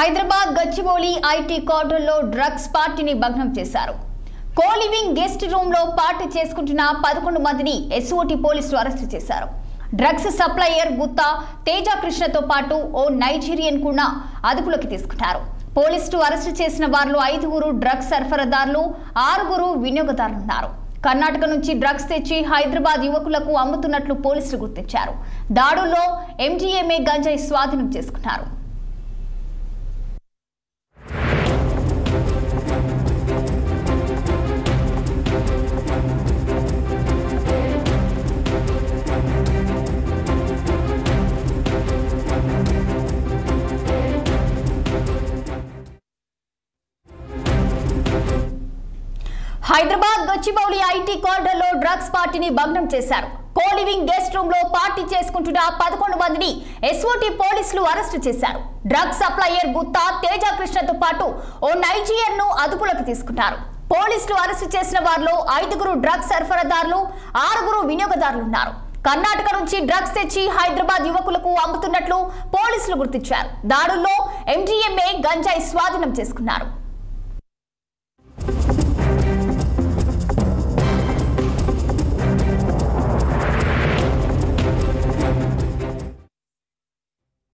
Hyderabad Gachibowli IT కార్డర్లో drugs పార్టీని భగ్నం చేశారు. కోలివింగ్ గెస్ట్ రూమ్ లో పార్టీ చేసుకుంటున్న 11 మందిని ఎస్ఓటీ పోలీసులు అరెస్టు చేశారు. డ్రగ్స్ సప్లయర్ గుత్తా తేజ కృష్ణతో పాటు ఓ నైజీరియన్ కూడా అదుపులోకి తీసుకున్నారు. పోలీసులు అరెస్టు చేసిన వారిలో 5 డ్రగ్స్ సరఫరాదారులు, 6 వినియోగదారులు ఉన్నారు. కర్ణాటక నుంచి డ్రగ్స్ తెచ్చి హైదరాబాద్ యువకులకు అమ్ముతున్నట్లు పోలీసులు గుర్తించారు. దాడుల్లో ఎండిఎంఏ గంజాయి స్వాధీనం చేసుకున్నారు. హైదరాబాద్ గచ్చిబౌలి ఐటీ కార్డర్లో డ్రగ్స్ పార్టీని భగ్నం చేశారు. కోలివింగ్ గెస్ట్ రూమ్ లో పార్టీ చేసుకుంటున్న 11 మందిని ఎస్ఓటీ పోలీసులు అరెస్టు చేశారు. డ్రగ్స్ సప్లయర్ గుత్తా తేజ కృష్ణతో పాటు ఓ నైజీరియన్ ను అదుపులోకి తీసుకున్నారు. పోలీసులు అరెస్టు చేసిన వారిలో 5 డ్రగ్స్ సరఫరాదారులు, 6 వినియోగదారులు ఉన్నారు. కర్ణాటక నుంచి డ్రగ్స్ తెచ్చి హైదరాబాద్ యువకులకు అమ్ముతున్నట్లు పోలీసులు గుర్తించారు. దాడుల్లో ఎండిఎంఏ గంజాయి స్వాధీనం చేసుకున్నారు.